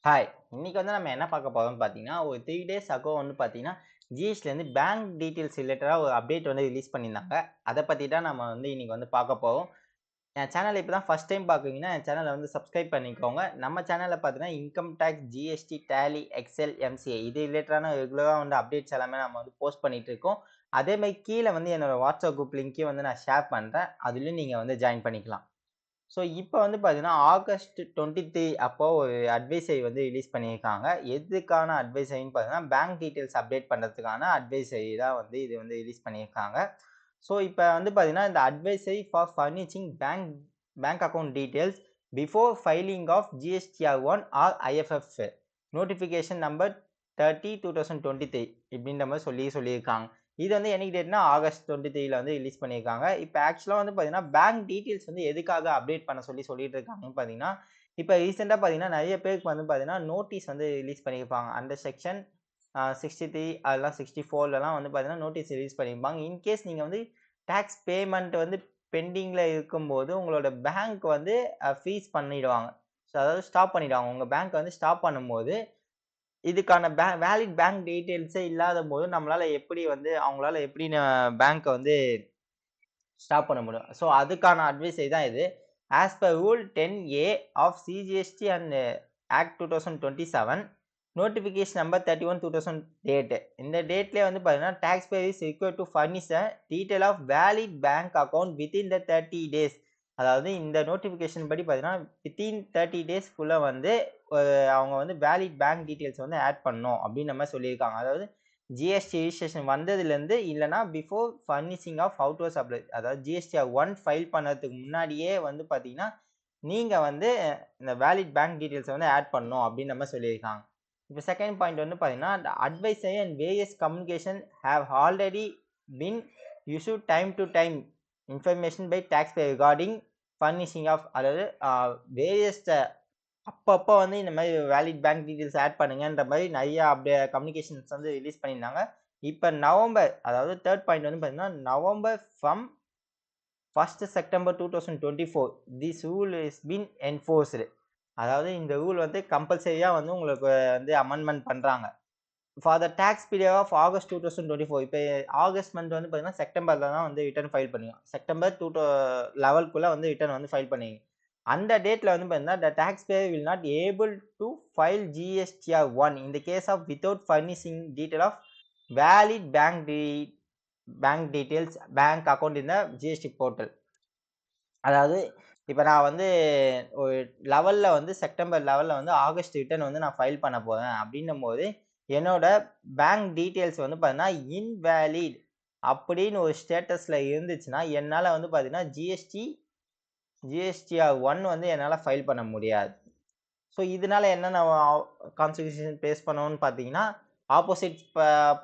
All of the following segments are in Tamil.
ஹாய்! இன்னைக்கு வந்து நம்ம என்ன பார்க்க போறோம்னு பார்த்தீங்கன்னா, ஒரு 3 டேஸ் அகோ வந்து பார்த்தீங்கன்னா, ஜிஎஸ்டிலேருந்து பேங்க் டீட்டெயில்ஸ் ரிலேட்டடா ஒரு அப்டேட் வந்து ரிலீஸ் பண்ணியிருந்தாங்க. அத பத்தி தான் நம்ம வந்து இன்னைக்கு வந்து பார்க்க போறோம். என் சேனல இப்ப தான் ஃபர்ஸ்ட் டைம் பார்க்குறீங்கன்னா, என் சேனல வந்து சப்ஸ்கிரைப் பண்ணிக்கோங்க. நம்ம சேனல்ல பார்த்தீங்கன்னா, income tax, GST, Tally, Excel, MCA இது ரிலேட்டடான ரெகுலரா வந்து அப்டேட்ஸ் எல்லாமே நம்ம வந்து போஸ்ட் பண்ணிட்டு இருக்கோம். அதேமாரி கீழ வந்து என்னோட வாட்ஸ்அப் குரூப் லிங்க்கையும் வந்து நான் ஷேர் பண்றேன். அதிலயும் நீங்க வந்து ஜாயின் பண்ணிக்கலாம். ஸோ, இப்ப வந்து பார்த்தீங்கன்னா, ஆகஸ்ட் 23 அப்போ ஒரு அட்வைசரி வந்து ரிலீஸ் பண்ணியிருக்காங்க. எதுக்கான அட்வைசரின்னு பார்த்தீங்கன்னா, பேங்க் டீட்டெயில்ஸ் அப்டேட் பண்றதுக்கான அட்வைசரி தான் வந்து இது வந்து ரிலீஸ் பண்ணியிருக்காங்க. ஸோ, இப்ப வந்து பார்த்தீங்கன்னா, இந்த advisory for furnishing bank account details before filing of GSTR 1 or IFF notification number 30/2023 இப்படின்ற மாரி சொல்லியிருக்காங்க. இது வந்து என்னைக்கு டேட்னா ஆகஸ்ட் 23ல வந்து ரிலீஸ் பண்ணியிருக்காங்க. இப்ப ஆக்சுவலா வந்து பார்த்தீங்கன்னா, பேங்க் டீட்டெயில்ஸ் வந்து எதுக்காக அப்டேட் பண்ண சொல்லிட்டு இருக்காங்கன்னு பார்த்தீங்கன்னா, இப்ப ரீசென்ட்டா பார்த்தீங்கன்னா, நெறைய பேருக்கு வந்து பார்த்தீங்கன்னா, நோட்டீஸ் வந்து ரிலீஸ் பண்ணியிருப்பாங்க. அண்டர் செக்ஷன் 63 அதெல்லாம் 64லலாம் வந்து பார்த்தீங்கன்னா, நோட்டீஸ் ரிலீஸ் பண்ணியிருப்பாங்க. இன்கேஸ் நீங்க வந்து டாக்ஸ் பேமெண்ட் வந்து பெண்டிங்ல இருக்கும்போது, உங்களோட பேங்க் வந்து ஃப்ரீஸ் பண்ணிடுவாங்க. ஸோ அதாவது ஸ்டாப் பண்ணிடுவாங்க. உங்க பேங்க் வந்து ஸ்டாப் பண்ணும்போது இதுக்கான வேலிட் பேங்க் டீட்டெயில்ஸே இல்லாதபோது, அவங்களால எப்படி பேங்க்க வந்து ஸ்டாப் பண்ண முடியும். ஸோ, அதுக்கான அட்வைஸை தான் இது. As per rule 10A of CGST and act 2027 notification number 31/2000 date. இந்த டேட்லயே வந்து பார்த்தீங்கன்னா, tax payer is required to furnish a detail of valid bank account within the 30 days. அதாவது இந்த நோட்டிஃபிகேஷன் படி பார்த்தீங்கன்னா, வித்தின் 30 டேஸ்க்குள்ள வந்து அவங்க வந்து வேலிட் பேங்க் டீட்டெயில்ஸ் வந்து ஆட் பண்ணணும் அப்படின்ற மாரி சொல்லியிருக்காங்க. அதாவது ஜிஎஸ்டி ரிஜிஸ்ட்ரேஷன் வந்ததுலேருந்து இல்லன்னா before furnishing of outward supply அதாவது ஜிஎஸ்டிஆர் 1 ஃபைல் பண்ணதுக்கு முன்னாடியே வந்து பார்த்தீங்கன்னா, நீங்க வந்து இந்த வேலிட் பேங்க் டீட்டெயில்ஸ வந்து ஆட் பண்ணணும் அப்படின்ற மாரி சொல்லியிருக்காங்க. இப்ப செகண்ட் பாயிண்ட் வந்து பார்த்தீங்கன்னா, the advisory and various communication have already been issued time to time information by taxpayer regarding furnishing of அதாவது வேரியஸ் அப்பப்ப வந்து இந்த மாரி வேலிட் பேங்க் டீட்டெயில்ஸ் ஆட் பண்ணுங்கன்ற மாரி நெறைய கம்யூனிகேஷன்ஸ் வந்து ரிலீஸ் பண்ணியிருந்தாங்க. இப்ப நவம்பர் அதாவது 3 பாயிண்ட் வந்து பார்த்தீங்கன்னா, November from 1 September 2024 this rule is been enforced. அதாவது இந்த ரூல் வந்து கம்பல்சரியா வந்து உங்களுக்கு வந்து அமெண்ட்மென்ட் பண்றாங்க. For the tax period of August 2024 இப்ப ஆகஸ்ட் மந்த் வந்து பார்த்தீங்கன்னா, செப்டம்பர்ல தான் வந்து ரிட்டர்ன் ஃபைல் பண்ணுவீங்க. செப்டம்பர் 11க்குள்ள வந்து ரிட்டர்ன் வந்து ஃபைல் பண்ணுவீங்க. அந்த டேட்ல வந்து பார்த்தீங்கன்னா, the taxpayer will not able to file GSTR 1 in the case of without furnishing detail of valid bank details bank account in the GST portal. அதாவது இப்ப நான் வந்து ஒரு லெவல்ல வந்து செப்டம்பர் லெவல்ல வந்து ஆகஸ்ட் ரிட்டர்ன் வந்து நான் ஃபைல் பண்ண போறேன் அப்படின்னும்போது, என்னோட பேங்க் டீட்டெயில்ஸ் வந்து பார்த்தீங்கன்னா, இன்வேலிட் அப்படின்னு ஒரு ஸ்டேட்டஸ்ல இருந்துச்சுன்னா, என்னால வந்து பார்த்தீங்கன்னா, ஜிஎஸ்டிஆர் 1 வந்து என்னால ஃபைல் பண்ண முடியாது. ஸோ இதனால என்னென்ன கான்சிக்வன்ஸ் ஃபேஸ் பண்ணுவோம்னு பார்த்தீங்கன்னா, ஆப்போசிட்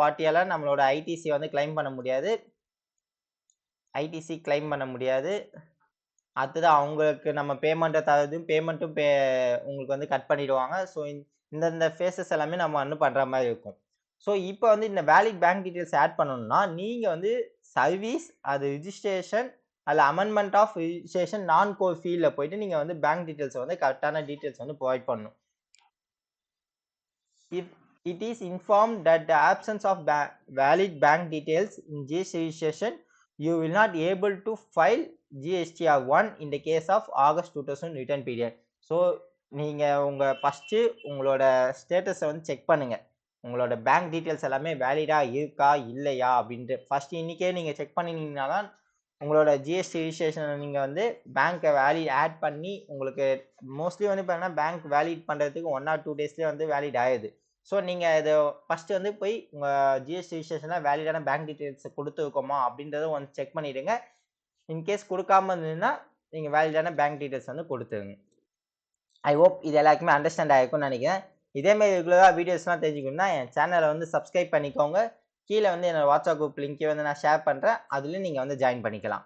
பார்ட்டியால நம்மளோட ஐடிசி வந்து கிளைம் பண்ண முடியாது. ஐடிசி கிளைம் பண்ண முடியாது. அடுத்தது அவங்களுக்கு நம்ம பேமெண்ட்ட பேமெண்ட்டும் உங்களுக்கு வந்து கட் பண்ணிடுவாங்க. ஸோ இந்தந்த ஃபேஸஸ் எல்லாமே நம்ம வந்து பண்ற மாரி இருக்கும். ஸோ இப்ப வந்து இந்த வேலிட் பேங்க் டீட்டெயில்ஸ் ஆட் பண்ணணும்னா, நீங்க வந்து சர்வீஸ், அது ரிஜிஸ்ட்ரேஷன், அதுல அமெண்ட்மென்ட் ஆஃப் ரிஜிஸ்ட்ரேஷன் நான் கோர் ஃபீல்ட்ல போயிட்டு நீங்க வந்து பேங்க் டீட்டெயில்ஸ வந்து கரெக்ட்டான டீட்டெயில்ஸ் வந்து புரொவைட் பண்ணணும். If it is informed that the absence of valid bank details in GST registration, you will not able to file GSTR 1 in the case of August 2000 return period. So நீங்க ஃபர்ஸ்ட் உங்களோட ஸ்டேட்டஸ வந்து செக் பண்ணுங்க. உங்களோட பேங்க் டீட்டெயில்ஸ் எல்லாமே வேலிடா இருக்கா? இல்லையா? அப்படின்ட்டு ஃபர்ஸ்ட் இன்னைக்கே நீங்க செக் பண்ணினீங்கன்னா தான் உங்களோட ஜிஎஸ்டி ரிஜிஸ்ட்ரேஷன நீங்க வந்து பேங்க்க ஆட் பண்ணி உங்களுக்கு மோஸ்ட்லி வந்து பார்த்தீங்கன்னா, பேங்க் வேலிட் பண்றதுக்கு 1 ஆர் 2 டேஸ்லயே வந்து வேலிட் ஆயிடுது. ஸோ நீங்க இத ஃபர்ஸ்ட் வந்து போய் உங்க ஜிஎஸ்டி ரிஜிஸ்ட்ரேஷன்ல வேலிடான பேங்க் டீட்டெயில்ஸ் குடுத்துருக்கோமா? அப்படின்றத ஒன்ஸ் செக் பண்ணிடுங்க. இன்கேஸ் குடுக்காம இருந்ததுன்னா, நீங்க வேலிடான பேங்க் டீட்டெயில்ஸ் வந்து குடுத்துருங்க. ஐ ஹோப் இது எல்லாருக்குமே அண்டர்ஸ்டாண்ட் ஆயிருக்கும்னு நெனைக்கிறேன். இதே மாரி ரெகுலரா வீடியோஸ்லாம் தெரிஞ்சுக்கணும்னா, என் சேனல வந்து சப்ஸ்கிரைப் பண்ணிக்கோங்க. கீழ வந்து என்னோட வாட்ஸ்அப் குரூப் லிங்க்கையும் வந்து நான் ஷேர் பண்றேன். அதுலயும் நீங்க வந்து ஜாயின் பண்ணிக்கலாம்.